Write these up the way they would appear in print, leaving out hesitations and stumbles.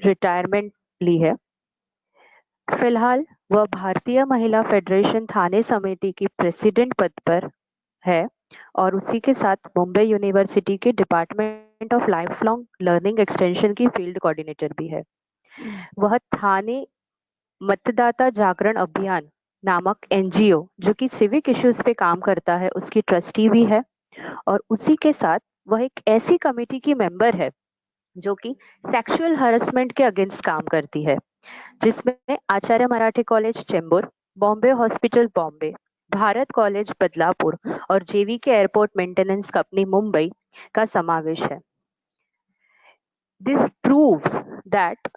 Retirement ली है। फिलहाल वह भारतीय महिला फेडरेशन थाने समिति की प्रेसिडेंट पद पर है और उसी के साथ मुंबई यूनिवर्सिटी के department of life long learning extension की फील्ड कोऑर्डिनेटर भी है। वह थाने मतदाता जागरण अभियान नामक एनजीओ जो कि सिविक इश्यूज पे काम करता है उसकी ट्रस्टी भी है और उसी के साथ वह एक ऐसी कमेटी की मेंबर है जो कि सेक्सुअल हरासमेंट के अगेंस्ट काम करती है, जिसमें आचार्य मराठे college Chembur, Bombay hospital Bombay, Bharat college Badlapur और जेवीके एयरपोर्ट मेंटेनेंस कंपनी मुंबई का समावेश है। दिस प्रूव्स दैट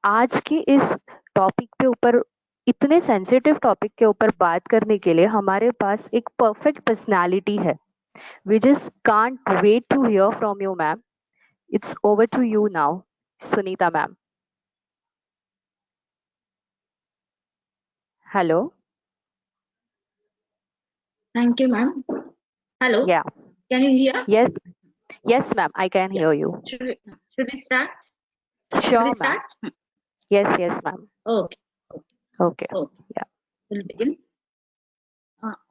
आज की इस टॉपिक के ऊपर, इतने सेंसिटिव टॉपिक के ऊपर बात करने के लिए हमारे पास एक परफेक्ट पर्सनालिटी है। We just can't wait to hear from you, ma'am. It's over to you now, Sunita ma'am. Hello. Thank you, ma'am. Hello. Yeah. Can you hear? Yes. Yes, ma'am. I can hear you. Should we start? Sure, ma'am. Yes, yes, ma'am. Okay. Okay. Yeah. We'll begin.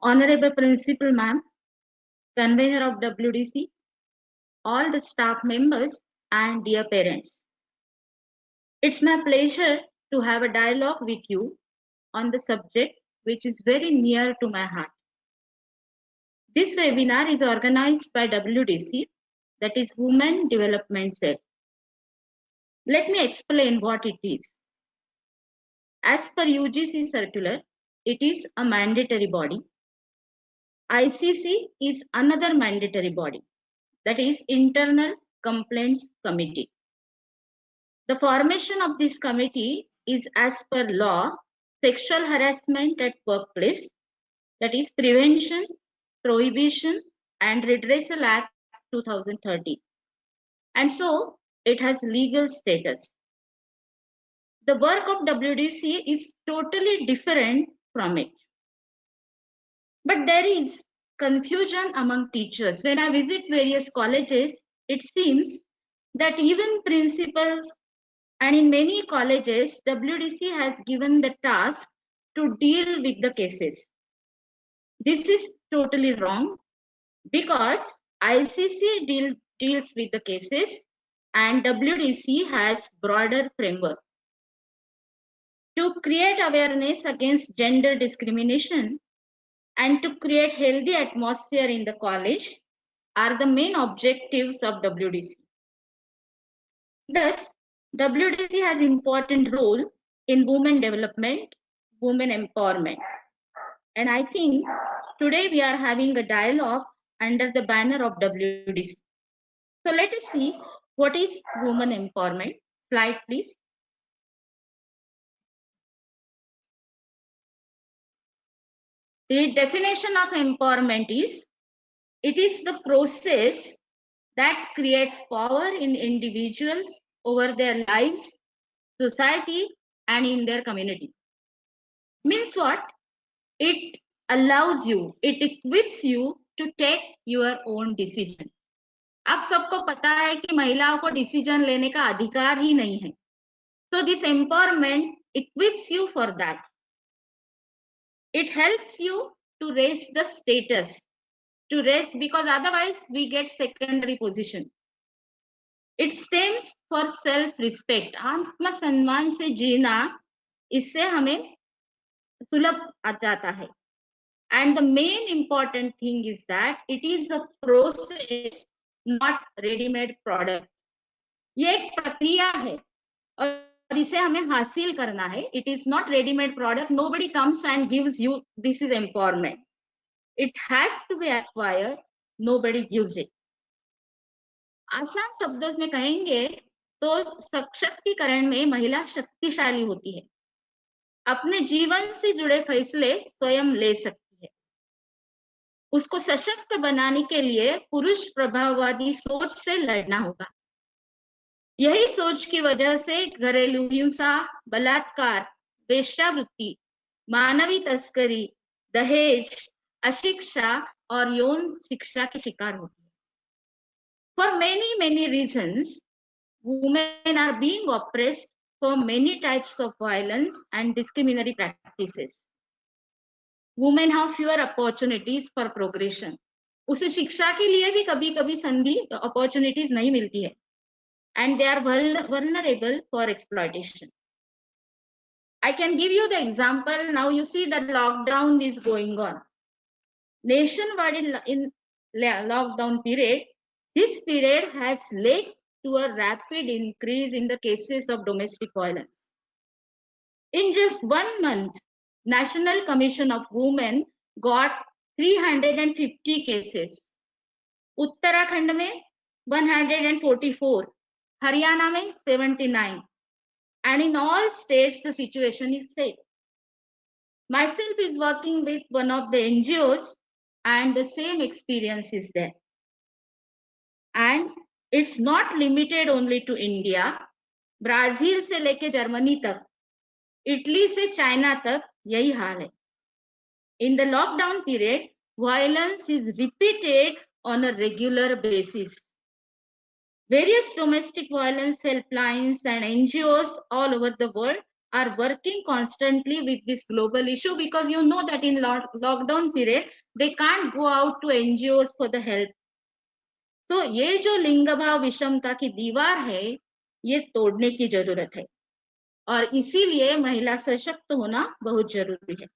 Honorable Principal, ma'am, convener of WDC, all the staff members, and dear parents. It's my pleasure to have a dialogue with you on the subject which is very near to my heart. This webinar is organized by WDC, that is Women Development Cell. Let me explain what it is. As per UGC circular, it is a mandatory body. ICC is another mandatory body, that is Internal Complaints Committee. The formation of this committee is as per law, Sexual Harassment at Workplace, that is Prevention, Prohibition and Redressal Act 2013. And so it has legal status. The work of WDC is totally different from it. But there is confusion among teachers. When I visit various colleges, it seems that even principals and in many colleges, WDC has given the task to deal with the cases. This is totally wrong because ICC deals with the cases and WDC has broader framework. To create awareness against gender discrimination and to create healthy atmosphere in the college are the main objectives of WDC. Thus, WDC has important role in women development, women empowerment. And I think today we are having a dialogue under the banner of WDC. So let us see what is women empowerment. Slide please. The definition of empowerment is, it is the process that creates power in individuals over their lives, society, and in their community. Means what? It allows you, it equips you to take your own decision. आप सबको पता है कि महिलाओं को decision लेने का अधिकार ही नहीं है. So this empowerment equips you for that. It helps you to raise the status, to raise, because otherwise we get secondary position. It stands for self-respect. आत्मसम्मान से जीना, इससे हमें सुलभ आ जाता है. And the main important thing is that it is a process, not ready-made product. ये एक प्रक्रिया है और इसे हमें हासिल करना है. It is not ready-made product. Nobody comes and gives you, this is empowerment. It has to be acquired. Nobody gives it. आसान शब्दों में कहेंगे तो सशक्तिकरण में महिला शक्तिशाली होती है, अपने जीवन से जुड़े फैसले स्वयं ले सकती है. उसको सशक्त बनाने के लिए पुरुष प्रभाववादी सोच से लड़ना होगा. यही सोच की वजह से घरेलू हिंसा, बलात्कार, वेश्यावृत्ति, मानवी तस्करी, दहेज, अशिक्षा और यौन शिक्षा की शिकार होती है. For many reasons, women are being oppressed for many types of violence and discriminatory practices. Women have fewer opportunities for progression. उसे शिक्षा के लिए भी कभी कभी संधि अपॉर्चुनिटीज नहीं मिलती है, and they are vulnerable for exploitation. I can give you the example. Now you see that lockdown is going on. Nationwide in lockdown period, this period has led to a rapid increase in the cases of domestic violence. In just 1 month, National Commission of Women got 350 cases. Uttarakhand में 144, हरियाणा में 79, and in all states the situation is same. Myself is working with one of the NGOs and the same experience is there. And it's not limited only to India. Brazil से लेके Germany तक, Italy से China तक यही हाल है. In the lockdown period, violence is repeated on a regular basis. Various domestic violence helplines and NGOs all over the world are working constantly with this global issue, because you know that in lockdown period they can't go out to NGOs for the help. तो ये जो लिंग भाव विषमता की दीवार है, ये तोड़ने की जरूरत है, और इसीलिए महिला सशक्त होना बहुत जरूरी है.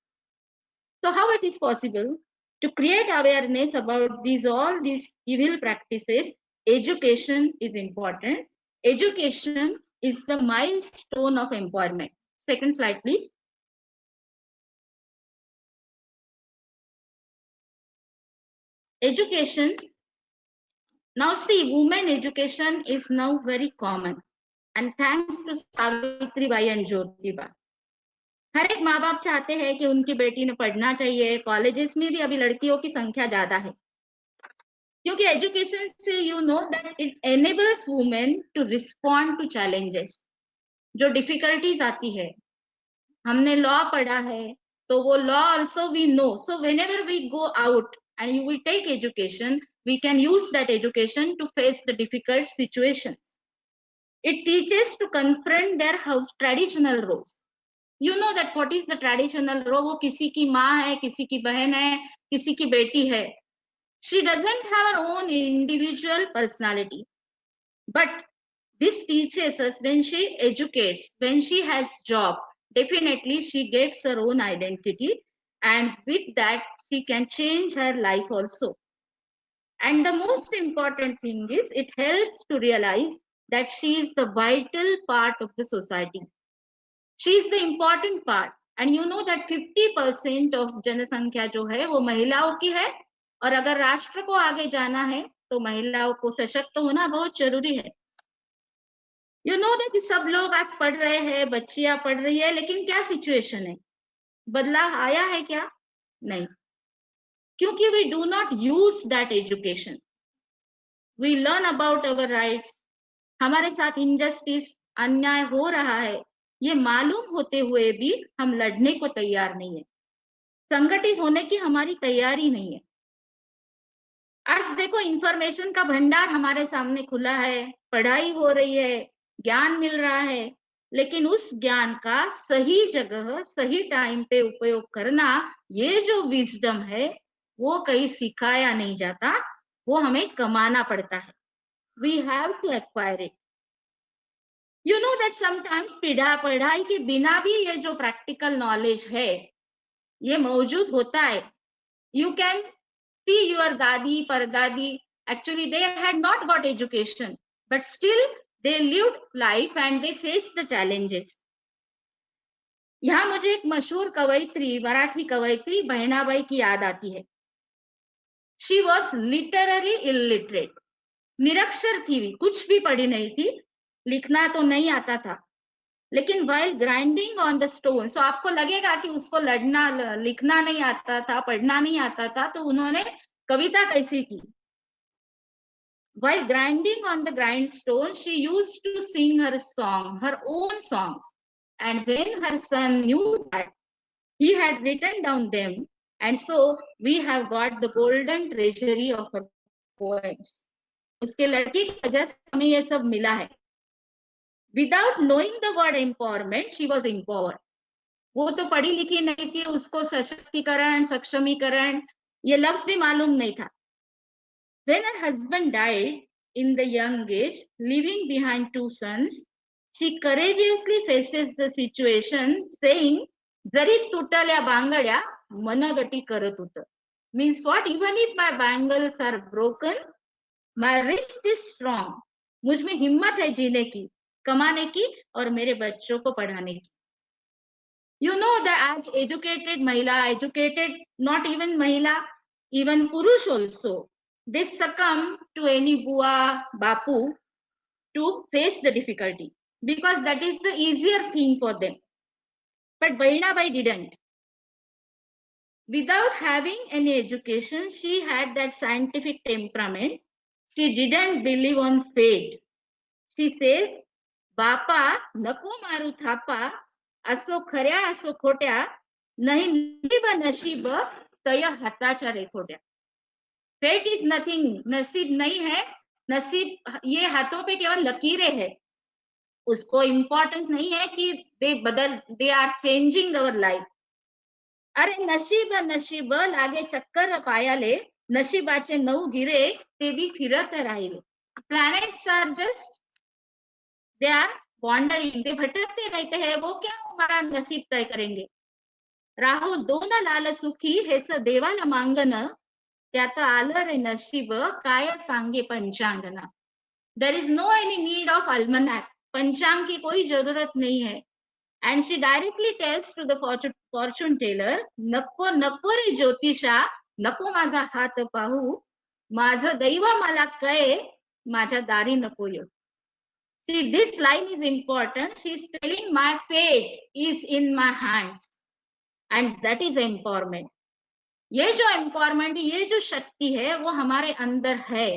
So how it is possible to create awareness about all these evil practices? Education is important. Education is the milestone of empowerment. Second slide, please. Education. Now see, women education is now very common. And thanks to Savitribai and Jyotiba. हर एक माँ बाप चाहते हैं कि उनकी बेटी ने पढ़ना चाहिए. कॉलेजेस में भी अभी लड़कियों की संख्या ज्यादा है, क्योंकि एजुकेशन से you know that it enables women to respond to challenges. जो डिफिकल्टीज आती है, हमने लॉ पढ़ा है तो वो law also we know. So whenever we go out and you will take education, we can use that education to face the difficult situations. It teaches to confront their house traditional roles. You know that what is the traditional role. वो किसी की माँ है, किसी की बहन है, किसी की बेटी है. She doesn't have her own individual personality, but this teaches us when she educates, when she has job, definitely she gets her own identity, and with that she can change her life also. And the most important thing is it helps to realize that she is the vital part of the society. She is the important part, and you know that 50% of जनसंख्या जो है वो महिलाओं की है, और अगर राष्ट्र को आगे जाना है तो महिलाओं को सशक्त होना बहुत जरूरी है. यू नो दैट सब लोग आज पढ़ रहे हैं, बच्चियां पढ़ रही है, लेकिन क्या सिचुएशन है? बदलाव आया है क्या? नहीं, क्योंकि we do not use that education. We learn about our rights. हमारे साथ इनजस्टिस, अन्याय हो रहा है, ये मालूम होते हुए भी हम लड़ने को तैयार नहीं है. संगठित होने की हमारी तैयारी नहीं है. आज देखो, इंफॉर्मेशन का भंडार हमारे सामने खुला है, पढ़ाई हो रही है, ज्ञान मिल रहा है, लेकिन उस ज्ञान का सही जगह सही टाइम पे उपयोग करना, ये जो विजडम है वो कहीं सिखाया नहीं जाता, वो हमें कमाना पड़ता है. We have to acquire it. You know that sometimes पढ़ाई के बिना भी ये जो प्रैक्टिकल नॉलेज है ये मौजूद होता है. You can see your dadi, pardadi, actually they had not got education, but still they lived life and they faced the challenges. यहाँ मुझे एक मशहूर कवयित्री, मराठी कवयित्री बहनाबाई की याद आती है. She was literally illiterate. निरक्षर थी, कुछ भी पढ़ी नहीं थी, लिखना तो नहीं आता था, लेकिन while grinding on the stone, so आपको लगेगा कि उसको लिखना नहीं आता था, पढ़ना नहीं आता था, तो उन्होंने कविता कैसी की? While grinding on the grindstone, she used to sing her song, her own songs, and when her son knew that, he had written down them, and so we have got the golden treasury of her poems. उसके लड़के की वजह से हमें ये सब मिला है. Without knowing the word empowerment she was empowered. वो तो पढ़ी लिखी नहीं थी, उसको सशक्तिकरण, सक्षमीकरण ये लफ्ज भी मालूम नहीं था. When her husband died in the young age, leaving behind 2 sons, she courageously faces the situation, saying, "जरी तुटल्या बांगड्या मनगटी करत होत." Means what? Even if my bangles are broken, my wrist is strong. मुझ में हिम्मत है जीने की, कमाने की और मेरे बच्चों को पढ़ाने की. You know that as educated mahila, educated not even mahila, even purush also, they succumb to any bua bapu to face the difficulty because that is the easier thing for them. But Bahinabai didn't. Without having any education, she had that scientific temperament. She didn't believe on fate. She says, "बापा नको मारू थापा, असो खऱ्या असो खोट्या, नहीं नसीब तय हाताच्या रेखोट्या." फेट इज नथिंग, नसीब नहीं है, नसीब ये हाथों पे केवल लकीरें हैं. उसको इम्पोर्टेंस नहीं है कि they are changing our life. अरे नशीब नशीब लागे चक्कर पायाले, नशिबाचे 9 गिरे ते बी फिरत राहिले. Planets are just, they are wandering, ते भटकते रहते हैं. वो क्या हमारा नसीब तय करेंगे. राहो दोन लाल सुखी हेच देवाला मांगन, त्यात आलं रे नशीब काय सांगे पंचांगना. There is no any need of almanac. पंचांग की कोई जरूरत नहीं है. And she directly tells to the fortune teller, नको नको रे ज्योतिषा, नको माझा हात पाहू, माझं दैव मला कळे, माझ्या दारी नको येऊ. See, this line is important. She is telling my fate is in my hands, and that is empowerment. ये जो empowerment, ये जो शक्ति है वो हमारे अंदर है,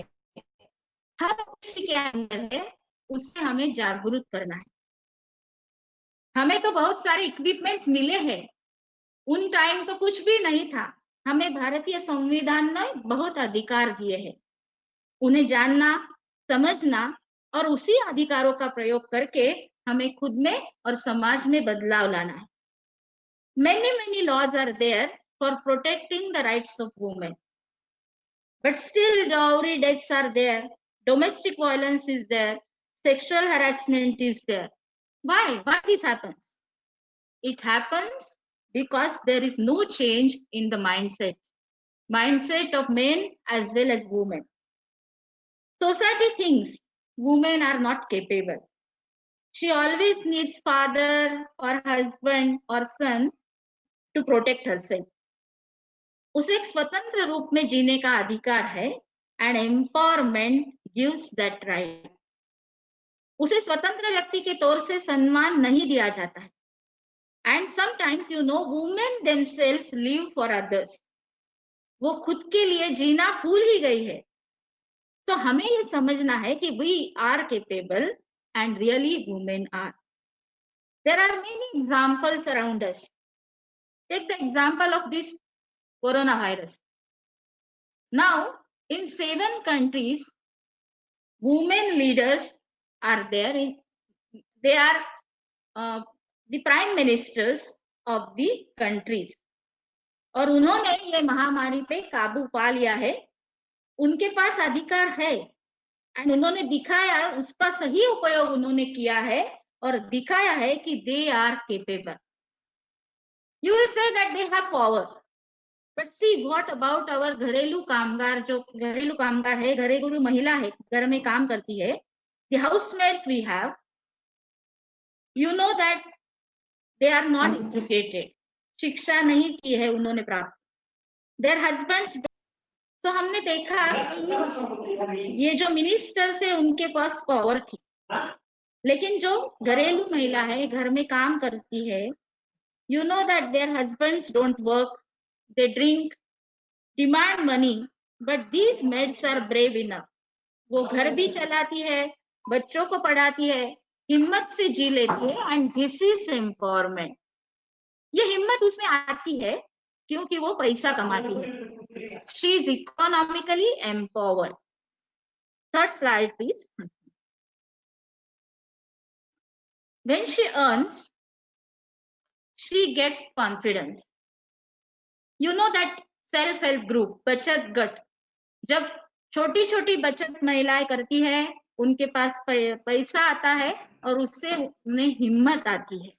हर किसी के अंदर है. उससे हमें जागरूक करना है. हमें तो बहुत सारे इक्विपमेंट्स मिले हैं. उन टाइम तो कुछ भी नहीं था. हमें भारतीय संविधान ने बहुत अधिकार दिए हैं. उन्हें जानना, समझना और उसी अधिकारों का प्रयोग करके हमें खुद में और समाज में बदलाव लाना है. Many laws are there for protecting the rights of women, but still dowry deaths are there, domestic violence is there, sexual harassment is there. Why this happens? It happens because there is no change in the mindset of men as well as women. Society thinks women are not capable. She always needs father or husband or son to protect herself. उसे एक स्वतंत्र रूप में जीने का अधिकार है, and empowerment gives that right. उसे स्वतंत्र व्यक्ति के तौर से सम्मान नहीं दिया जाता है. And sometimes you know women themselves live for others. वो खुद के लिए जीना भूल ही गई है. तो हमें ये समझना है कि we are capable and really women are. There are many examples around us. Take the example of this coronavirus. Now, in 7 countries, women leaders are there. They are the prime ministers of the countries. और उन्होंने ये महामारी पे काबू पा लिया है. उनके पास अधिकार है एंड उन्होंने दिखाया, उसका सही उपयोग उन्होंने किया है और दिखाया है कि they are capable. You will say that they have power. But see what about our घरेलू कामगार, जो घरेलू कामगार है, घरेलू महिला है, घर में काम करती है, the housemates we have, you know that they are not educated. शिक्षा नहीं की है उन्होंने प्राप्त. Their husbands. तो हमने देखा ये जो मिनिस्टर्स है उनके पास पावर थी, लेकिन जो घरेलू महिला है, घर में काम करती है, you know that their husbands don't work, they drink, demand money, but these maids are brave enough. वो घर भी चलाती है, बच्चों को पढ़ाती है, हिम्मत से जी लेती है. And this is empowerment. ये हिम्मत उसमें आती है क्योंकि वो पैसा कमाती है. She is economically empowered. Third slide please. When she earns, she gets confidence. You know that self-help group, बचत गट, जब छोटी छोटी बचत महिलाएं करती है, उनके पास पैसा आता है और उससे उन्हें हिम्मत आती है.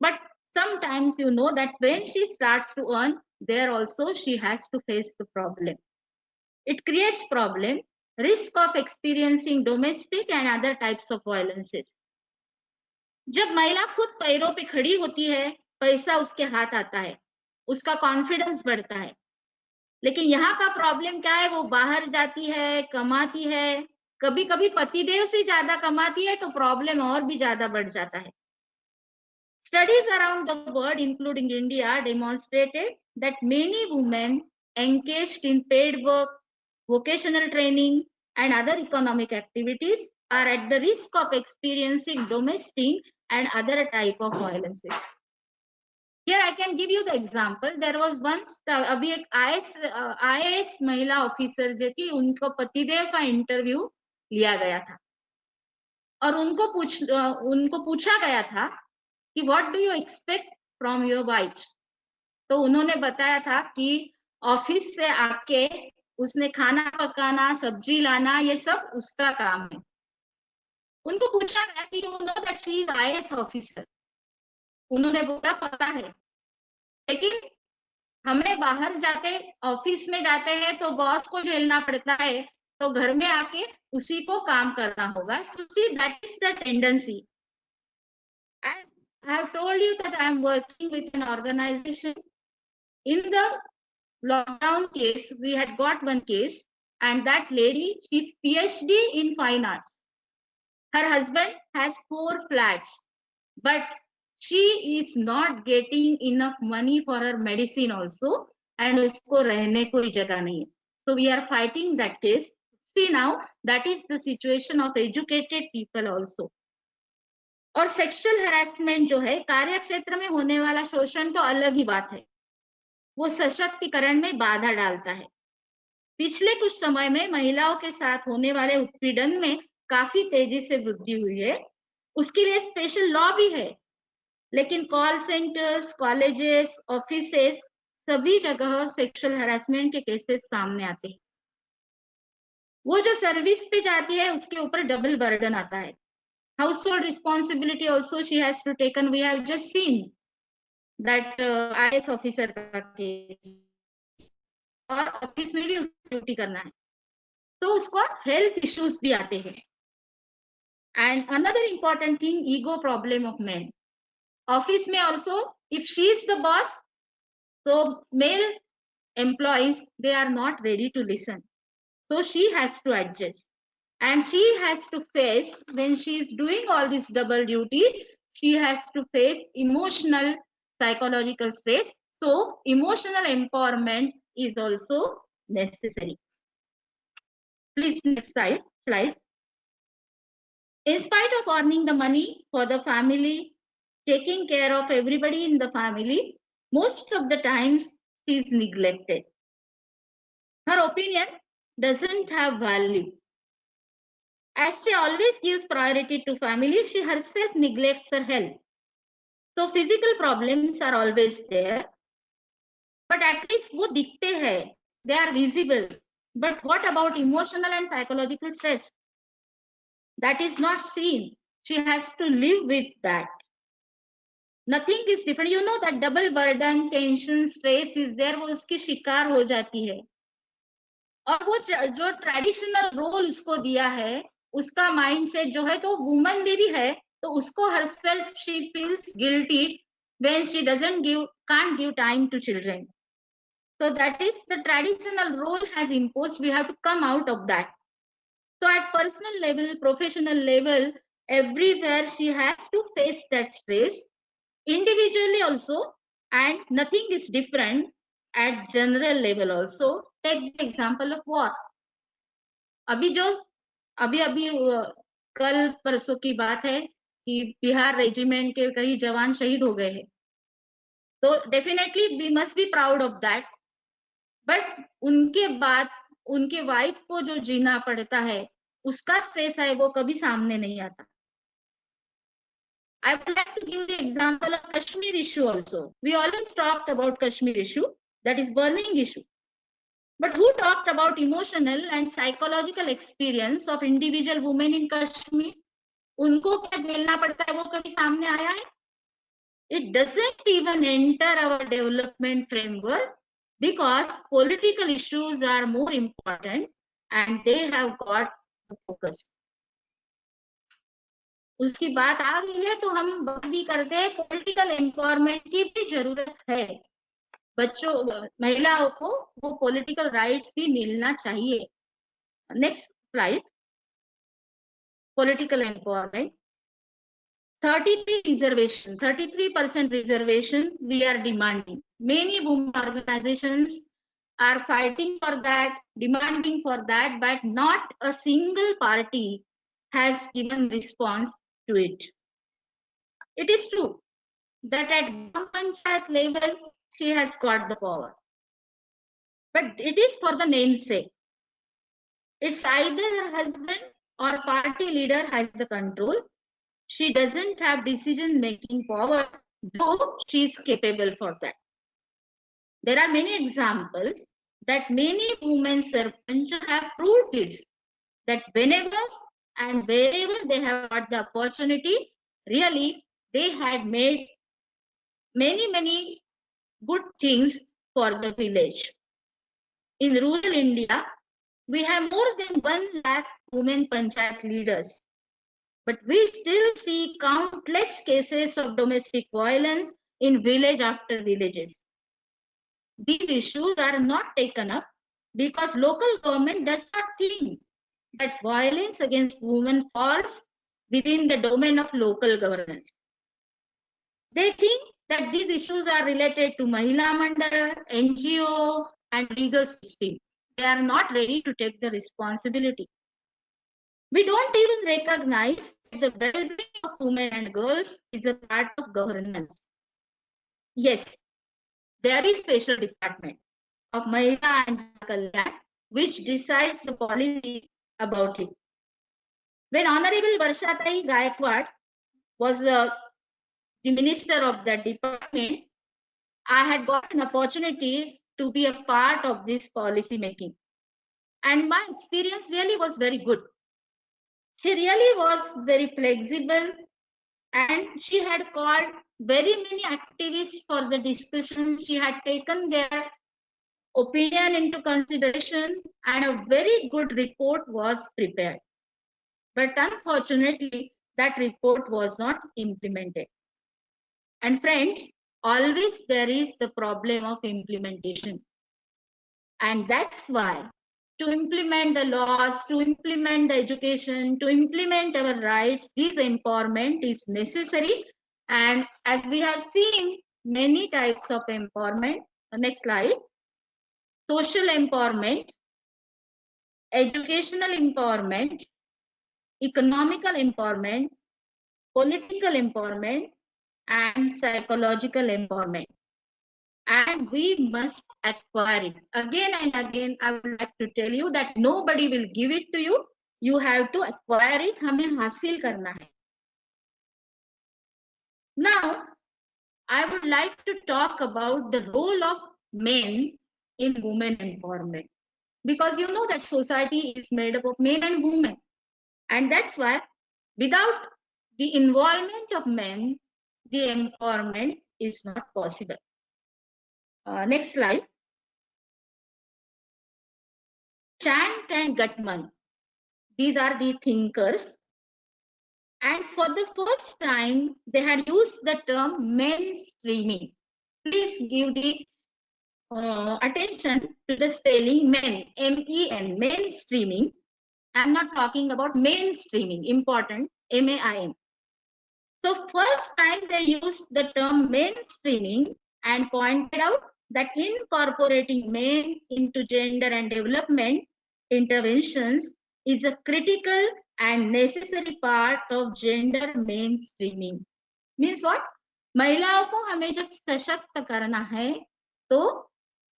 But sometimes you know that when she starts to earn, there also she has to face the problem. It creates problem, risk of experiencing domestic and other types of violences. जब महिला खुद पैरों पे खड़ी होती है, पैसा उसके हाथ आता है, उसका कॉन्फिडेंस बढ़ता है. लेकिन यहाँ का प्रॉब्लम क्या है, वो बाहर जाती है, कमाती है, कभी कभी पतिदेव से ज्यादा कमाती है, तो प्रॉब्लम और भी ज्यादा बढ़ जाता है. Studies around the world, including India, demonstrated that many women engaged in paid work, vocational training, and other economic activities are at the risk of experiencing domestic and other type of violences. Here I can give you the example. There was once अभी एक IAS महिला officer जो थी, उनको पतिदेव का interview लिया गया था और उनको पूछा गया था कि what do you expect from your wife. तो उन्होंने बताया था कि ऑफिस से आके उसने खाना पकाना, सब्जी लाना, ये सब उसका काम है. उनको पूछा गया कि you know that she is IAS officer. उन्होंने बोला पता है, लेकिन हमें बाहर जाते, ऑफिस में जाते हैं तो बॉस को झेलना पड़ता है, तो घर में आके उसी को काम करना होगा. So see, that is the tendency. And I have told you that I am working with an organization. In the lockdown case, we had got one case, and that lady, she's PhD in fine arts. Her husband has 4 flats, but she is not getting enough money for her medicine also, and usko rehne koi jagah nahi hai. So we are fighting that case. See now, that is the situation of educated people also. और sexual harassment जो है, कार्य क्षेत्र में होने वाला शोषण तो अलग ही बात है, वो सशक्तिकरण में बाधा डालता है. पिछले कुछ समय में महिलाओं के साथ होने वाले उत्पीड़न में काफी तेजी से वृद्धि हुई है. उसके लिए स्पेशल लॉ भी है, लेकिन कॉल सेंटर्स, कॉलेजेस, ऑफिसेस, सभी जगह सेक्सुअल हैरेसमेंट के केसेस सामने आते हैं. वो जो सर्विस पे जाती है, उसके ऊपर डबल बर्डन आता है. Household responsibility also she has to take, and we have just seen that IAS officer का केस, और ऑफिस में भी उसको ड्यूटी करना है, तो उसको हेल्थ इश्यूज भी आते हैं. And another important thing, ego problem of men. Office में also if she is the boss, so male employees, they are not ready to listen, so she has to adjust, and she has to face, when she is doing all this double duty, she has to face emotional, psychological stress. So emotional empowerment is also necessary. Please next slide. In spite of earning the money for the family, taking care of everybody in the family, most of the times she is neglected. Her opinion doesn't have value. As she always gives priority to family, she herself neglects her health. So physical problems are always there, but at least वो दिखते हैं, they are visible. But what about emotional and psychological stress? That is not seen. She has to live with that. Nothing is different. You know that double burden, tension, stress is there, वो उसकी शिकार हो जाती है. और वो जो traditional role उसको दिया है, उसका माइंडसेट जो है, तो वुमन भी है, तो उसको herself she feels guilty when she can't give time to children. So that is the traditional role has imposed. We have to come out of that. So at personal level, professional level, everywhere she has to face that stress, individually also, and nothing is different at general level also. Take the example of war. अभी कल परसों की बात है कि Bihar regiment के कई जवान शहीद हो गए हैं, तो definitely we must be proud of that. But उनके बाद उनके वाइफ को जो जीना पड़ता है, उसका स्ट्रेस है, वो कभी सामने नहीं आता. I would like to give the example of Kashmir issue also. We always talked about Kashmir issue, that is burning issue. But who talked about emotional and psychological experience of individual women in Kashmir? उनको क्या झेलना पड़ता है वो कभी सामने आया है? It doesn't even enter our development framework because political issues are more important and they have got the focus. उसकी बात आ गई है तो हम बात भी करते हैं पॉलिटिकल एम्पावरमेंट की भी जरूरत है. बच्चों महिलाओं को वो पॉलिटिकल राइट्स भी मिलना चाहिए. Next slide. Political empowerment. 33% reservation we are demanding. Many women organizations are fighting for that, demanding for that, but not a single party has given response to it. It is true that at Gram Panchayat level, she has got the power. But it is for the namesake. It's either her husband or party leader has the control. She doesn't have decision-making power, though she is capable for that. There are many examples that many women sarpanch have proved this, that whenever and wherever they have got the opportunity, really they had made many good things for the village. In rural India, we have more than 1 lakh women panchayat leaders. But we still see countless cases of domestic violence in village after villages. These issues are not taken up because local government does not think that violence against women falls within the domain of local governance. They think that these issues are related to Mahila Mandal, NGO, and legal system. They are not ready to take the responsibility. We don't even recognize that the well-being of women and girls is a part of governance. Yes, there is special department of Mahila and Kalyan which decides the policy about it. When Honorable Varshatai Gaikwad was the minister of that department, I had got an opportunity to be a part of this policy making. And my experience really was very good. She really was very flexible and she had called very many activists for the discussion. She had taken their opinion into consideration and a very good report was prepared. But unfortunately, that report was not implemented. And friends, always there is the problem of implementation. And that's why to implement the laws, to implement the education, to implement our rights, this empowerment is necessary. And as we have seen many types of empowerment, next slide, social empowerment, educational empowerment, economical empowerment, political empowerment, and psychological empowerment. And we must acquire it. Again and again, I would like to tell you that nobody will give it to you. You have to acquire it. हमें हासिल करना है. Now, I would like to talk about the role of men in women empowerment. Because you know that society is made up of men and women. And that's why without the involvement of men, the empowerment is not possible. Next slide. Chant and Gutman, these are the thinkers. And for the first time, they had used the term mainstreaming. Please give the attention to the spelling men, M-E-N, mainstreaming. I'm not talking about mainstreaming, important, M-A-I-N. So first time they used the term mainstreaming and pointed out that incorporating men into gender and development interventions is a critical and necessary part of gender mainstreaming. Means what? महिलाओं को हमें जब सशक्त करना है तो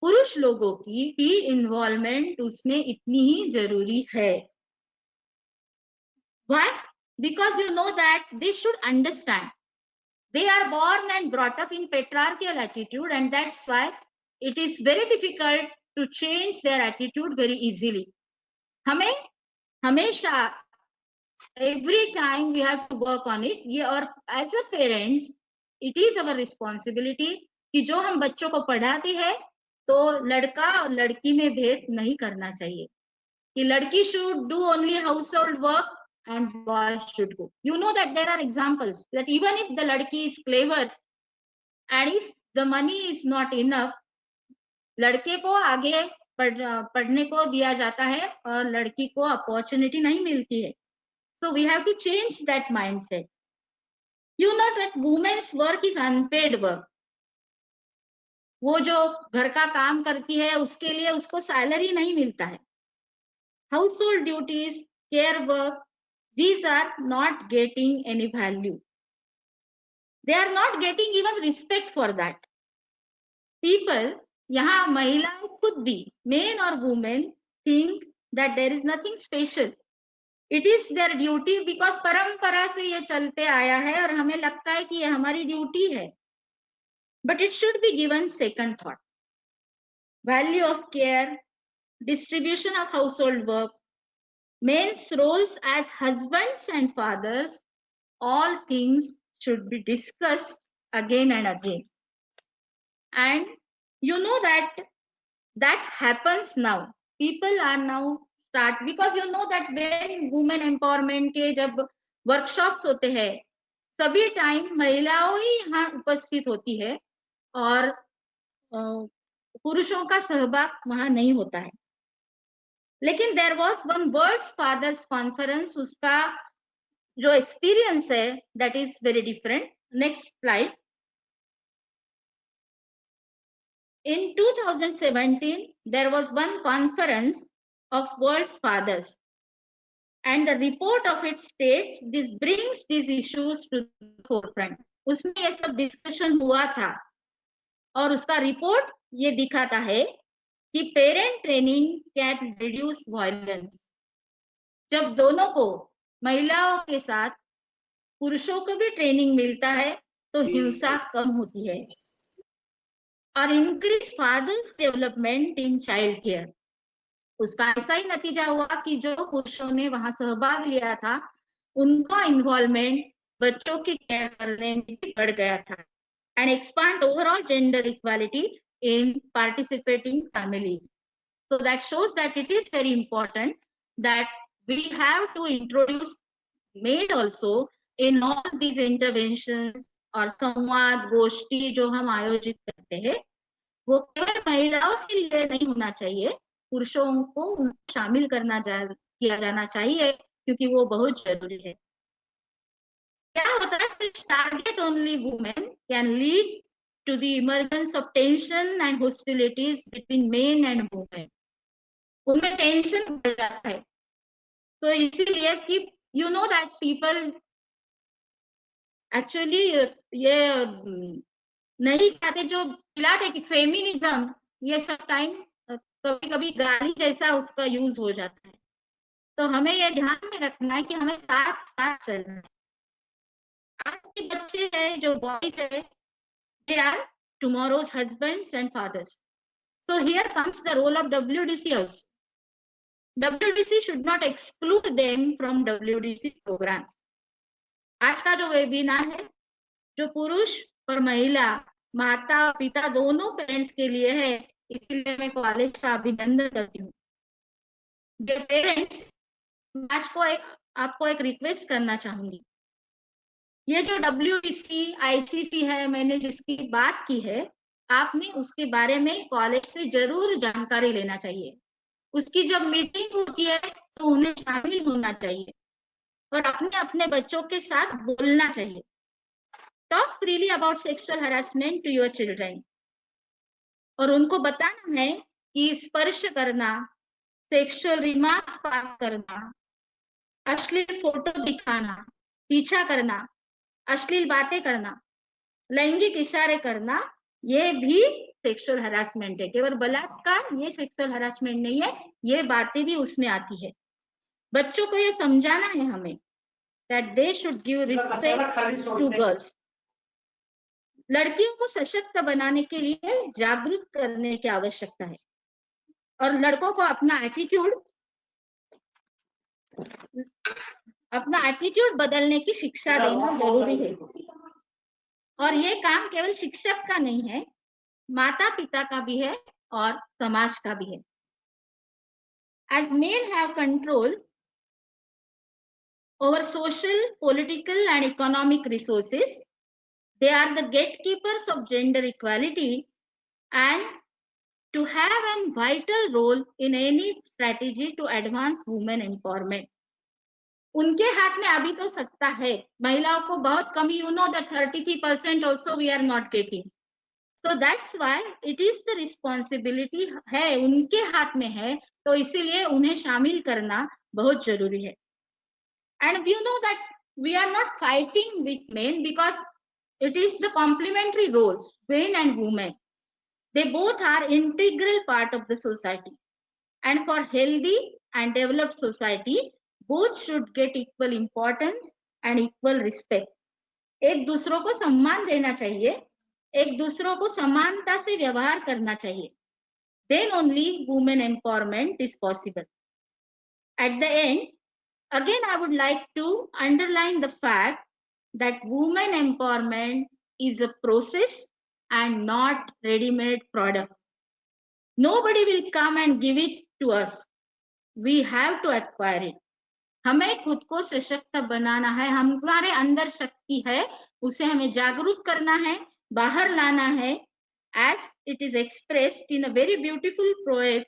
पुरुष लोगों की भी इन्वॉल्वमेंट उसमें इतनी ही जरूरी है. Why? Because you know that they should understand They are born and brought up in patriarchal attitude, and that's why it is very difficult to change their attitude very easily. हमें हमेशा every time we have to work on it. ये और as a parents it is our responsibility कि जो हम बच्चों को पढ़ाते हैं तो लड़का और लड़की में भेद नहीं करना चाहिए कि लड़की should do only household work and boy should go. You know that there are examples that even if the ladki is clever and if the money is not enough, लड़के को आगे पढ़ने को दिया जाता है और लड़की को अपॉर्चुनिटी नहीं मिलती है. So we have to change that mindset. You know that women's work is unpaid work. वो जो घर का काम करती है उसके लिए उसको सैलरी नहीं मिलता है. Household duties, care work, these are not getting any value. They are not getting even respect for that. People, यहाँ महिलाएं खुद भी, men or women, think that there is nothing special. It is their duty because परंपरा से ये चलते आया है और हमें लगता है कि ये हमारी ड्यूटी है. But it should be given second thought. Value of care, distribution of household work, men's roles as husbands and fathers, all things should be discussed again and again. And you know that happens now. People are now start because you know that when women empowerment के जब workshops होते हैं सभी time महिलाओं ही यहाँ उपस्थित होती है और पुरुषों का सहभाग वहां नहीं होता है. लेकिन there was one world's fathers conference, उसका जो एक्सपीरियंस है that is very different. Next slide. In 2017, there was one conference of world's fathers, and the report of it states this brings these issues to the forefront. उसमें ये सब discussion हुआ था और उसका रिपोर्ट ये दिखाता है कि parent training can reduce violence. जब दोनों को महिलाओं के साथ पुरुषों को भी ट्रेनिंग मिलता है तो हिंसा कम होती है और increase fathers development in child care. उसका ऐसा ही नतीजा हुआ कि जो पुरुषों ने वहां सहभाग लिया था उनका इन्वॉल्वमेंट बच्चों की केयर करने में बढ़ गया था and expand overall gender equality in participating families. So that shows that it is very important that we have to introduce male also in all these interventions और संवाद गोष्ठी जो हम आयोजित करते हैं वो केवल महिलाओं के लिए नहीं होना चाहिए, पुरुषों को शामिल किया जाना चाहिए क्योंकि वो बहुत जरूरी है. क्या होता है सिर्फ target only women can lead to the emergence of tension and hostilities between men and women. उनमें टेंशन बढ़ जाता है. तो इसीलिए कि you know that people actually ये नहीं चाहते जो खिलाते कि फेमिनिज्म ये सब टाइम कभी कभी गाली जैसा उसका यूज हो जाता है. तो हमें ये ध्यान में रखना है कि हमें साथ साथ चलना है. आज के बच्चे हैं जो बॉयज है they are tomorrow's husbands and fathers. So here comes the role of WDC also. WDC should not exclude them from WDC programs. आज का जो वेबिनार है जो पुरुष और महिला माता पिता दोनों पेरेंट्स के लिए है, इसलिए मैं कॉलेज का अभिनंदन करती हूँ. पेरेंट्स आज को आपको एक रिक्वेस्ट करना चाहूंगी. ये जो WDC ICC है मैंने जिसकी बात की है आपने उसके बारे में कॉलेज से जरूर जानकारी लेना चाहिए. उसकी जब मीटिंग होती है तो उन्हें शामिल होना चाहिए और अपने अपने बच्चों के साथ बोलना चाहिए. Talk freely about sexual harassment to your children और उनको बताना है कि स्पर्श करना, सेक्सुअल रिमार्क्स पास करना, अश्लील फोटो दिखाना, पीछा करना, अश्लील बातें करना, लैंगिक इशारे करना, ये भी सेक्सुअल हरासमेंट है. केवल बलात्कार ये सेक्सुअल हरासमेंट नहीं है, ये बातें भी उसमें आती है. बच्चों को ये समझाना है हमें that they should give respect to girls. लड़कियों को सशक्त बनाने के लिए जागरूक करने की आवश्यकता है और लड़कों को अपना एटीट्यूड बदलने की शिक्षा देना जरूरी है। और ये काम केवल शिक्षक का नहीं है, माता पिता का भी है और समाज का भी है। As men have control over social, political and economic resources, they are the gatekeepers of gender equality and to have a vital role in any strategy to advance women empowerment. उनके हाथ में अभी तो सत्ता है, महिलाओं को बहुत कम, you know that 33% also we are not getting. So that's why it is the responsibility है, उनके हाथ में है, तो इसीलिए उन्हें शामिल करना बहुत जरूरी है. And you know that we are not fighting with men because it is the complementary roles, men and women. They both are integral part of the society. And for healthy and developed society, both should get equal importance and equal respect. एक दूसरों को सम्मान देना चाहिए, एक दूसरों को समानता से व्यवहार करना चाहिए. Then only women empowerment is possible. At the end, again, I would like to underline the fact that women empowerment is a process and not ready-made product. Nobody will come and give it to us. We have to acquire it. हमें खुद को सशक्त बनाना है, हमारे अंदर शक्ति है, उसे हमें जागरूक करना है, बाहर लाना है, as it is expressed in a very beautiful poem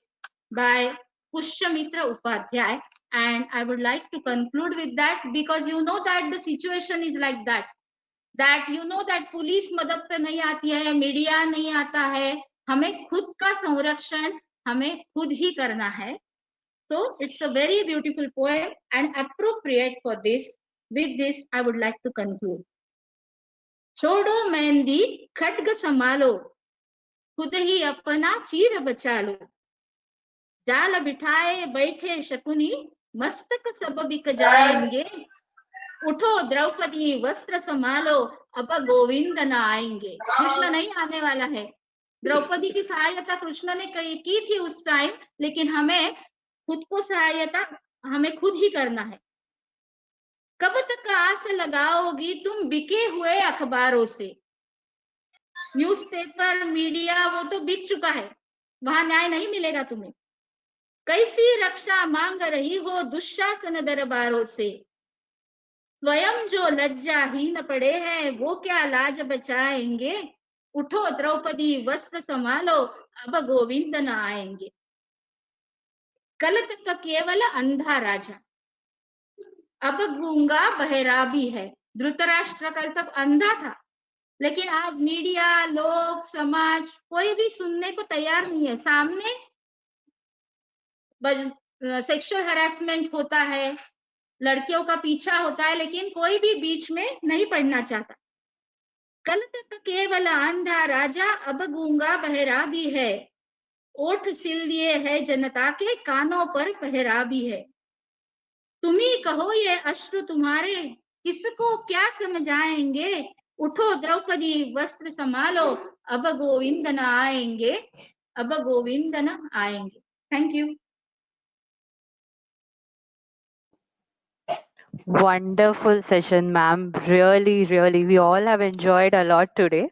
by Pushyamitra Upadhyay. And I would like to conclude with that because you know that the situation is like that you know that police मदद पे नहीं आती है, media नहीं आता है, हमें खुद का संरक्षण हमें खुद ही करना है. So it's a very beautiful poem and appropriate for this. With this, I would like to conclude. छोड़ो मेहंदी खड्ग संभालो, खुद ही अपना चीर बचा लो. जाल बिठाए बैठे शकुनी, मस्तक सब बिक जाएंगे. उठो द्रौपदी वस्त्र संभालो, अब गोविंद न आएंगे. कृष्ण नहीं आने वाला है. द्रौपदी की सहायता कृष्ण ने की थी उस टाइम, लेकिन हमें खुद को सहायता हमें खुद ही करना है. कब तक आस लगाओगी तुम बिके हुए अखबारों से. न्यूज़पेपर मीडिया वो तो बिक चुका है, वहां न्याय नहीं मिलेगा तुम्हें. कैसी रक्षा मांग रही हो दुशासन दरबारों से. स्वयं जो लज्जाहीन पड़े हैं वो क्या लाज बचाएंगे. उठो द्रौपदी वस्त्र संभालो, अब गोविंद न आएंगे. कल तक केवल अंधा राजा, अब गूंगा बहरा भी है. धृतराष्ट्र कल तक अंधा था, लेकिन आज मीडिया, लोग, समाज कोई भी सुनने को तैयार नहीं है. सामने सेक्सुअल हैरेसमेंट होता है, लड़कियों का पीछा होता है, लेकिन कोई भी बीच में नहीं पड़ना चाहता. कल तक केवल अंधा राजा, अब गूंगा बहरा भी है. ओठ सिल दिए है जनता के, कानों पर पहरा भी है. तुम ही कहो ये अश्रु तुम्हारे, किसको क्या समझाएंगे. उठो द्रौपदी वस्त्र संभालो, अब गोविंद न आएंगे, अब गोविंद न आएंगे. Thank you. Wonderful session, ma'am. Really, really, we all have enjoyed a lot today.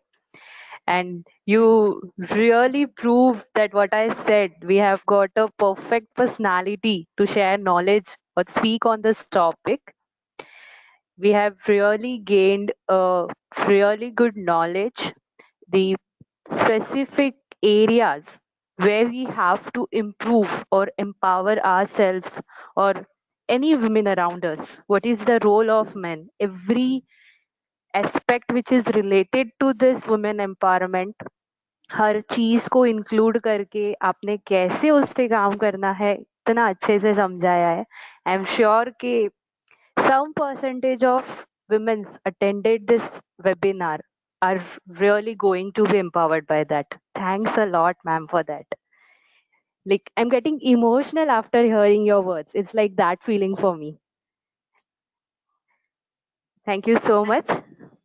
And you really proved that what I said, we have got a perfect personality to share knowledge or speak on this topic. We have really gained a really good knowledge, the specific areas where we have to improve or empower ourselves or any women around us. What is the role of men? Every aspect which is related to this women empowerment, हर चीज को include करके आपने कैसे उस पे काम करना है इतना अच्छे से समझाया है. आई एम श्योर कि some percentage of women attended this webinar are really going to be empowered by that. Thanks a lot, ma'am, for that. Like, I'm getting emotional after hearing your words. It's like that feeling for me. Thank you so much.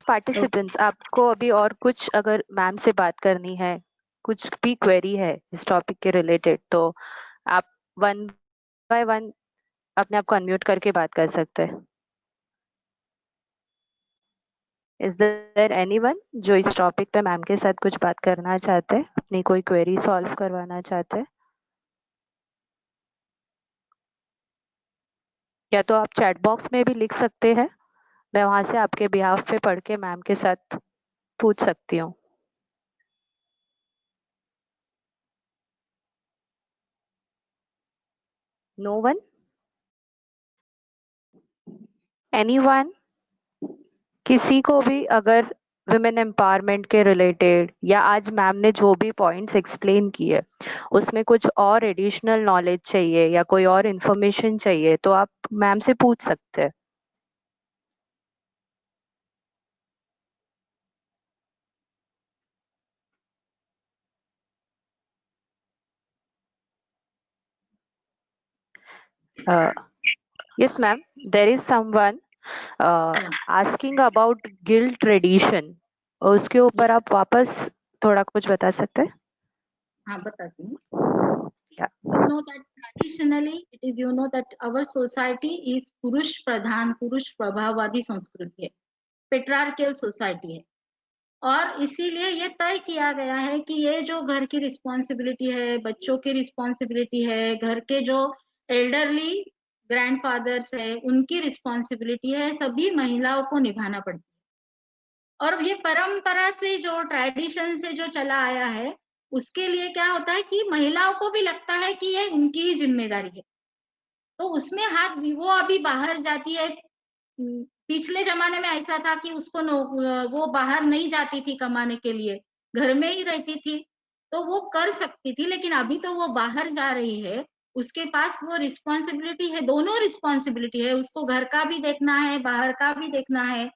Participants, आपको अभी और कुछ अगर ma'am से बात करनी है, कुछ भी क्वेरी है इस टॉपिक के रिलेटेड, तो आप वन बाय वन अपने आप को अनम्यूट करके बात कर सकते हैं। इज देयर एनीवन जो इस टॉपिक पे मैम के साथ कुछ बात करना चाहते हैं, अपनी कोई क्वेरी सॉल्व करवाना चाहते हैं? या तो आप चैट बॉक्स में भी लिख सकते हैं, मैं वहां से आपके बिहाफ पे पढ़ के मैम के साथ पूछ सकती हूँ। No one? एनीवन? किसी को भी अगर विमेन एम्पावरमेंट के रिलेटेड या आज मैम ने जो भी पॉइंट्स एक्सप्लेन किए उसमें कुछ और एडिशनल नॉलेज चाहिए या कोई और इन्फॉर्मेशन चाहिए, तो आप मैम से पूछ सकते हैं। Yes, ma'am. There is someone asking about guild tradition. उसके ऊपर आप वापस थोड़ा कुछ बता सकते हैं? हाँ, बताती हूँ। Yeah. You know that traditionally it is, you know that our society is पुरुष प्रधान, पुरुष प्रभाववादी संस्कृति है, पेट्रार्कियल सोसाइटी है, और इसीलिए ये तय किया गया है कि ये जो घर की रिस्पॉन्सिबिलिटी है, बच्चों की रिस्पॉन्सिबिलिटी है, घर के जो एल्डरली ग्रैंडफादर्स है उनकी रिस्पॉन्सिबिलिटी है, सभी महिलाओं को निभाना पड़ता है। और ये परंपरा से जो ट्रेडिशन से जो चला आया है, उसके लिए क्या होता है कि महिलाओं को भी लगता है कि ये उनकी ही जिम्मेदारी है, तो उसमें हाथ वो अभी बाहर जाती है। पिछले जमाने में ऐसा था कि उसको वो बाहर नहीं जाती थी कमाने के लिए, घर में ही रहती थी, तो वो कर सकती थी, लेकिन अभी तो वो बाहर जा रही है, उसके पास वो रिस्पॉन्सिबिलिटी है, दोनों रिस्पॉन्सिबिलिटी है, उसको घर का भी देखना है, बाहर का भी देखना है,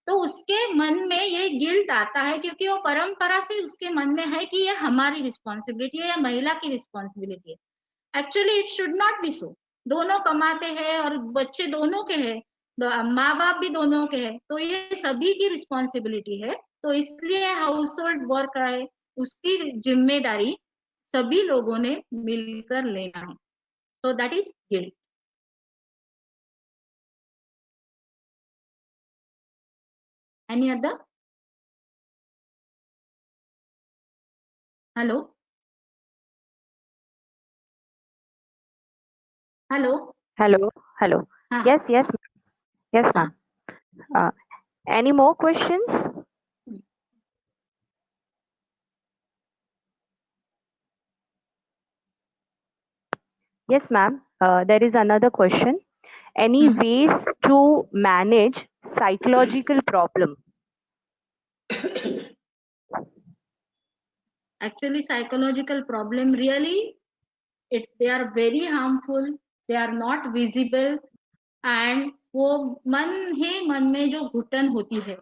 तो उसके मन में ये गिल्ट आता है, क्योंकि वो परंपरा से उसके मन में है कि ये हमारी रिस्पॉन्सिबिलिटी है या महिला की रिस्पॉन्सिबिलिटी है। Actually it should not be so. दोनों कमाते हैं और बच्चे दोनों के हैं, माँ बाप भी दोनों के हैं, तो ये सभी की रिस्पॉन्सिबिलिटी है, तो इसलिए हाउस होल्ड वर्क है, उसकी जिम्मेदारी सभी लोगों ने मिलकर लेना है, तो that is guilt. Any other? Hello hello. Hello. Hello. हाँ Yes. Yes. Yes, हाँ। ma'am. Any more questions? Yes, ma'am. There is another question. Any ways to manage psychological problem? Actually, psychological problem really, they are very harmful, they are not visible, and वो मन ही मन में जो घुटन होती है,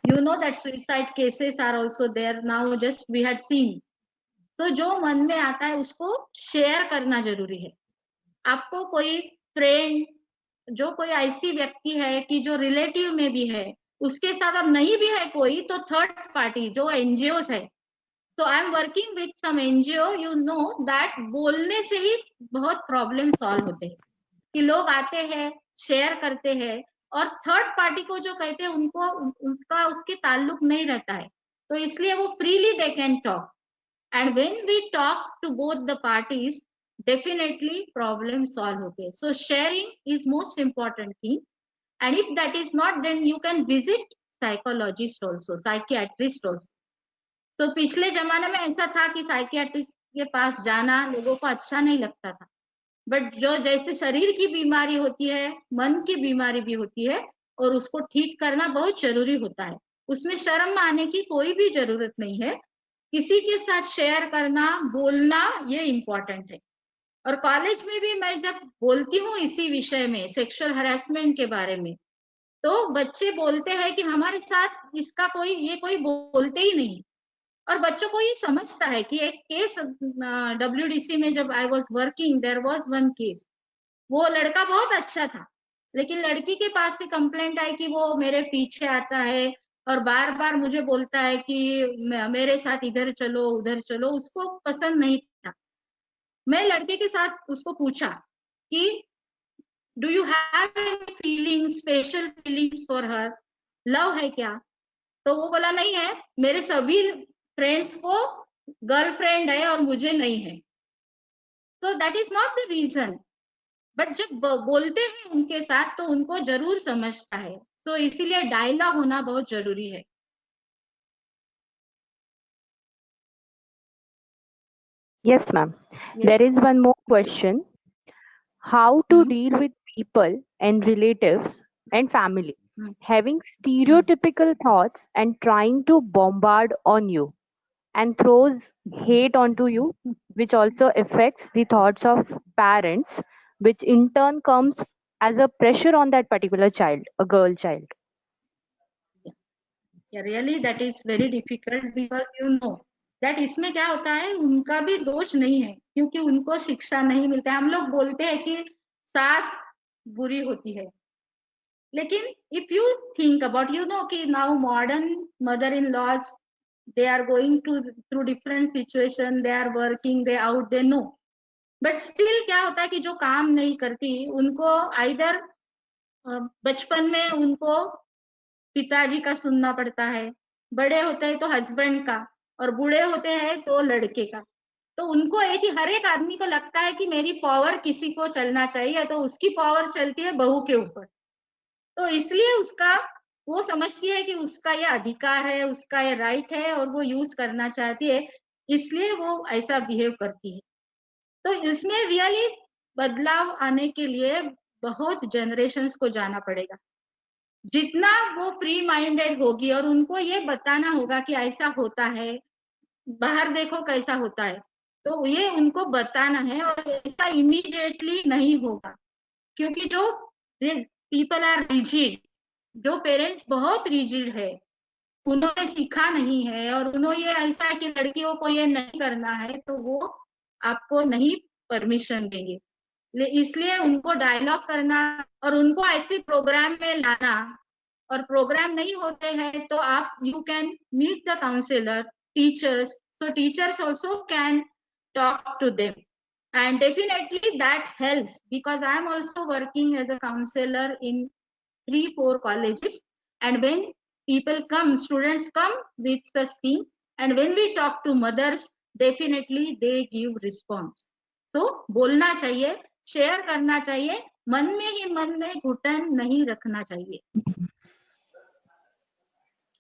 you know that suicide cases are also there now, just we had seen, तो जो मन में आता है उसको शेयर करना जरूरी है। आपको कोई फ्रेंड, जो कोई ऐसी व्यक्ति है कि जो रिलेटिव में भी है, उसके साथ अब नहीं भी है कोई, तो थर्ड पार्टी जो एनजीओ है, तो I am working with some NGO, you know that बोलने से ही बहुत प्रॉब्लम सॉल्व होते हैं, कि लोग आते हैं, शेयर करते हैं, और थर्ड पार्टी को जो कहते हैं उनको उसका उसके ताल्लुक नहीं रहता है, तो इसलिए वो freely they can talk, and when we talk to both the parties, definitely problem solve होते हैं। So sharing is most important thing, and if that is not, then you can visit psychologist also, psychiatrist also. तो पिछले जमाने में ऐसा था कि psychiatrist के पास जाना लोगों को अच्छा नहीं लगता था, बट जो जैसे शरीर की बीमारी होती है, मन की बीमारी भी होती है, और उसको ठीक करना बहुत जरूरी होता है, उसमें शर्म आने की कोई भी जरूरत नहीं है, किसी के साथ शेयर करना, बोलना, ये इम्पोर्टेंट है। और कॉलेज में भी मैं जब बोलती हूँ इसी विषय में, सेक्सुअल हरासमेंट के बारे में, तो बच्चे बोलते हैं कि हमारे साथ इसका कोई, ये कोई बोलते ही नहीं, और बच्चों को ये समझता है कि एक केस डब्ल्यूडीसी में जब I was working, there was one case, वो लड़का बहुत अच्छा था, लेकिन लड़की के पास से कंप्लेंट आई कि वो मेरे पीछे आता है, और बार बार मुझे बोलता है कि मेरे साथ इधर चलो उधर चलो, उसको पसंद नहीं था। मैं लड़के के साथ उसको पूछा कि do you have any feeling, special feelings for her, love है क्या? तो वो बोला नहीं है, मेरे सभी फ्रेंड्स को गर्लफ्रेंड है और मुझे नहीं है। तो that is not the reason. But जब बोलते हैं उनके साथ तो उनको जरूर समझता है। तो इसीलिए डायलॉग होना बहुत जरूरी है। Yes, ma'am. Yes. There is one more question. How to hmm deal with people and relatives and family hmm having hmm stereotypical thoughts and trying to bombard on you and throws hate onto you, which also affects the thoughts of parents, which in turn comes as a pressure on that particular child, a girl child. Really that is very difficult because you know that इसमें क्या होता है, उनका भी दोष नहीं है क्योंकि उनको शिक्षा नहीं मिलता है। हम लोग बोलते हैं कि सास बुरी होती है, लेकिन if you think about, you know कि now modern mother in laws, they are going to through different situation, they are working, they out, they know, but still क्या होता है कि जो काम नहीं करती उनको आइदर बचपन में उनको पिताजी का सुनना पड़ता है, बड़े होते हैं तो हस्बैंड का, और बूढ़े होते हैं तो लड़के का। तो उनको एक ही, हर एक आदमी को लगता है कि मेरी पावर किसी को चलना चाहिए, तो उसकी पावर चलती है बहू के ऊपर। तो इसलिए उसका, वो समझती है कि उसका ये अधिकार है, उसका ये राइट है और वो यूज करना चाहती है, इसलिए वो ऐसा बिहेव करती है। तो इसमें रियली बदलाव आने के लिए बहुत जनरेशन्स को जाना पड़ेगा। जितना वो फ्री माइंडेड होगी और उनको ये बताना होगा कि ऐसा होता है, बाहर देखो कैसा होता है, तो ये उनको बताना है। और ऐसा इमीडिएटली नहीं होगा क्योंकि जो पीपल आर रिजिड, जो पेरेंट्स बहुत रिजिड है, उन्होंने सीखा नहीं है और उन्होंने ये ऐसा है कि लड़कियों को ये नहीं करना है, तो वो आपको नहीं परमिशन देंगे। इसलिए उनको डायलॉग करना और उनको ऐसे प्रोग्राम में लाना, और प्रोग्राम नहीं होते हैं तो आप, you can meet the counsellor, teachers, so teachers also can talk to them, and definitely that helps because I am also working as a counselor in 3 4 colleges, and when people come, students come with such thing, and when we talk to mothers, definitely they give response. तो बोलना चाहिए, share करना चाहिए, मन में ही मन में घुटन नहीं रखना चाहिए।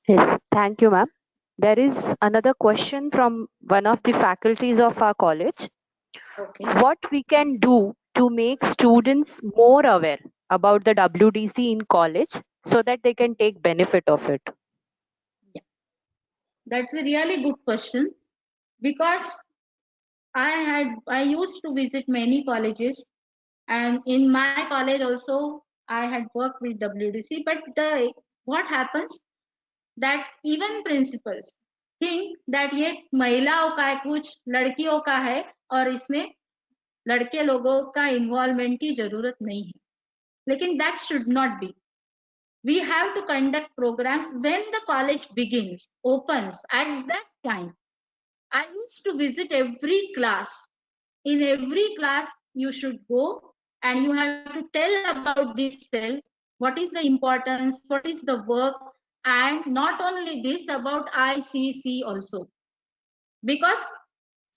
Yes, thank you, ma'am. There is another question from one of the faculties of our college. Okay. What we can do to make students more aware about the WDC in college so that they can take benefit of it? Yeah, that's a really good question because I used to visit many colleges, and in my college also I had worked with WDC. But what happens that even principals think that ये महिलाओं का है, कुछ लड़कियों का है, और इसमें लड़के लोगों का इन्वॉल्वमेंट की जरूरत नहीं है। लेकिन that should not be. We have to conduct programs when the college begins, opens. At that time, I used to visit every class. In every class, you should go and you have to tell about this cell, what is the importance, what is the work, and not only this, about ICC also. Because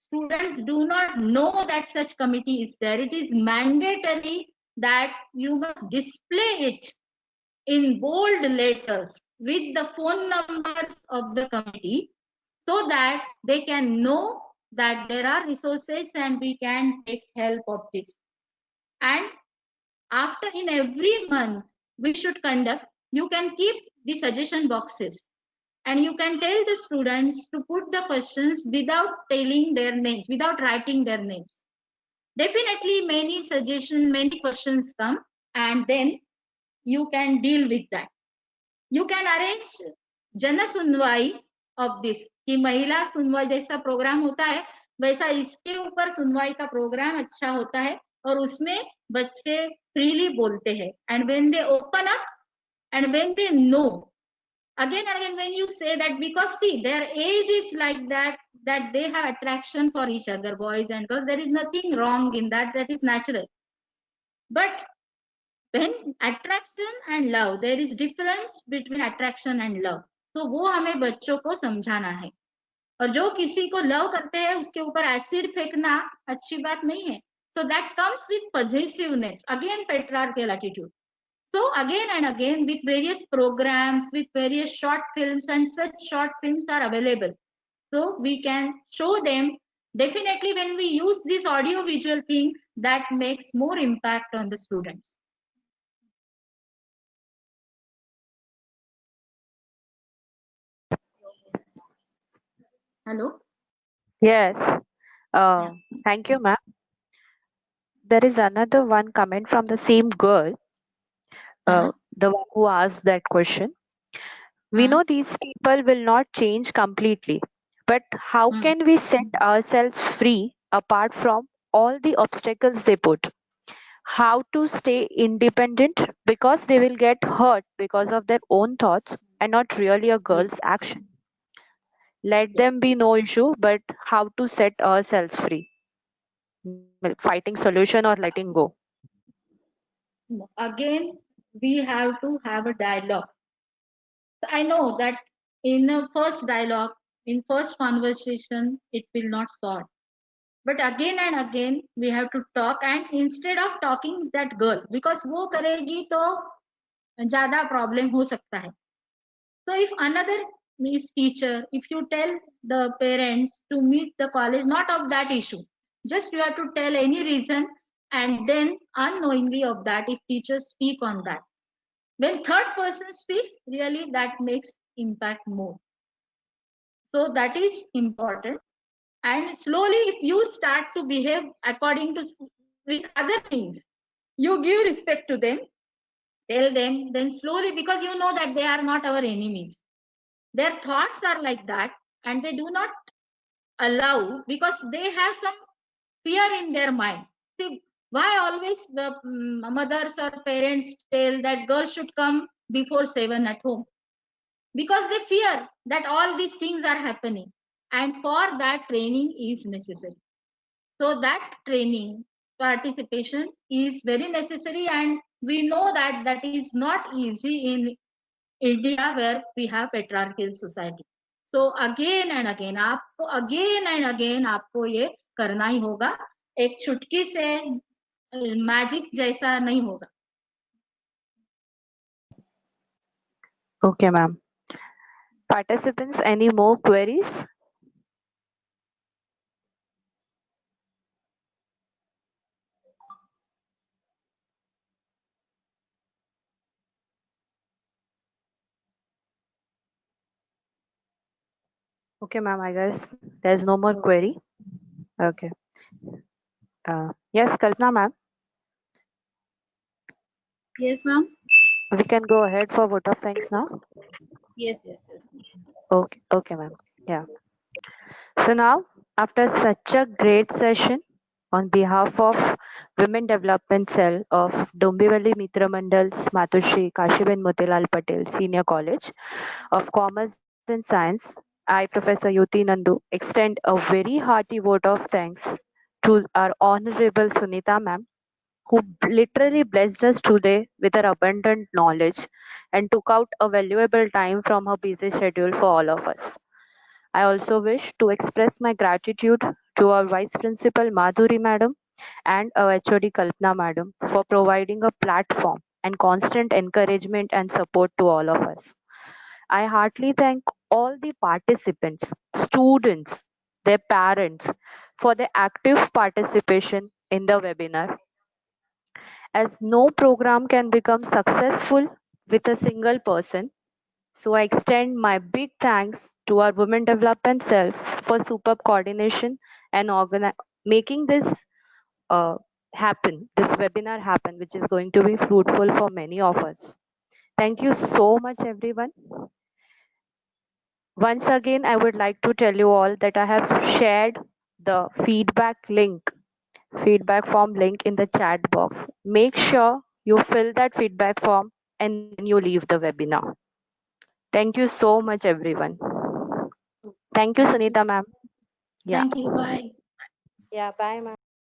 students do not know that such committee is there. It is mandatory that you must display it in bold letters with the phone numbers of the committee so that they can know that there are resources and we can take help of this. And after, in every month we should conduct, you can keep the suggestion boxes and you can tell the students to put the questions without telling their names, without writing their names. Definitely many suggestions, many questions come, and then you can deal with that. You can arrange जन सुनवाई of this, कि महिला सुनवाई जैसा programme होता है वैसा इसके ऊपर सुनवाई का प्रोग्राम अच्छा होता है, और उसमें बच्चे फ्रीली बोलते हैं, and when they open up and when they know again and again, when you say that, because see, their age is like that, that they have attraction for each other, boys and girls, there is nothing wrong in that, that is natural. But when attraction and love, there is difference between attraction and love. तो वो हमें बच्चों को समझाना है. और जो किसी को लव करते हैं उसके ऊपर एसिड फेंकना अच्छी बात नहीं है. So that comes with possessiveness, again patriarchal attitude. So again and again, with various programs, with various short films, and such short films are available. So we can show them. Definitely when we use this audio visual thing, that makes more impact on the students. Hello? Yes. Yeah. Thank you, ma'am. There is another one comment from the same girl, the one who asked that question. We know these people will not change completely, but how can we set ourselves free apart from all the obstacles they put? How to stay independent because they will get hurt because of their own thoughts and not really a girl's action. Let them be no issue, but how to set ourselves free? Fighting solution or letting go? Again, we have to have a dialogue. I know that in a first dialogue, in first conversation, it will not solve. But again and again, we have to talk, and instead of talking that girl, because वो करेगी तो ज़्यादा problem हो सकता है. So if another is teacher, if you tell the parents to meet the college, not of that issue, just you have to tell any reason, and then unknowingly of that, if teachers speak on that, when third person speaks, really that makes impact more. So that is important. And slowly, if you start to behave according to with other things, you give respect to them, tell them, then slowly, because you know that they are not our enemies, their thoughts are like that, and they do not allow, because they have some fear in their mind. See, why always the mothers or parents tell that girls should come before 7 at home? Because they fear that all these things are happening, and for that training is necessary. So that training participation is very necessary, and we know that that is not easy in India, where we have patriarchal society. So again and again आपको ये करना ही होगा. एक चुटकी से magic जैसा नहीं होगा. Okay, ma'am. Participants, any more queries? Okay, ma'am, I guess there's no more query. Okay. Yes, Kalpana, ma'am. Yes, ma'am. We can go ahead for vote of thanks now. Yes. Okay, ma'am. Yeah. So now, after such a great session, on behalf of Women Development Cell of Dombivali Mitra Mandal's Matushri Kashiben Motilal Patel Senior College of Commerce and Science, I, Professor Yuti Nandu, extend a very hearty vote of thanks to our Honorable Sunita ma'am, who literally blessed us today with her abundant knowledge and took out a valuable time from her busy schedule for all of us. I also wish to express my gratitude to our Vice Principal Madhuri Madam and our HOD Kalpana Madam for providing a platform and constant encouragement and support to all of us. I heartily thank all the participants, students, their parents for their active participation in the webinar. As no program can become successful with a single person, so I extend my big thanks to our Women Development Cell for superb coordination and making this this webinar happen, which is going to be fruitful for many of us. Thank you so much, everyone. Once again, I would like to tell you all that I have shared the feedback form link in the chat box. Make sure you fill that feedback form and then you leave the webinar. Thank you so much, everyone. Thank you, Sunita ma'am. Yeah. Thank you. Bye. Yeah. Bye, ma'am.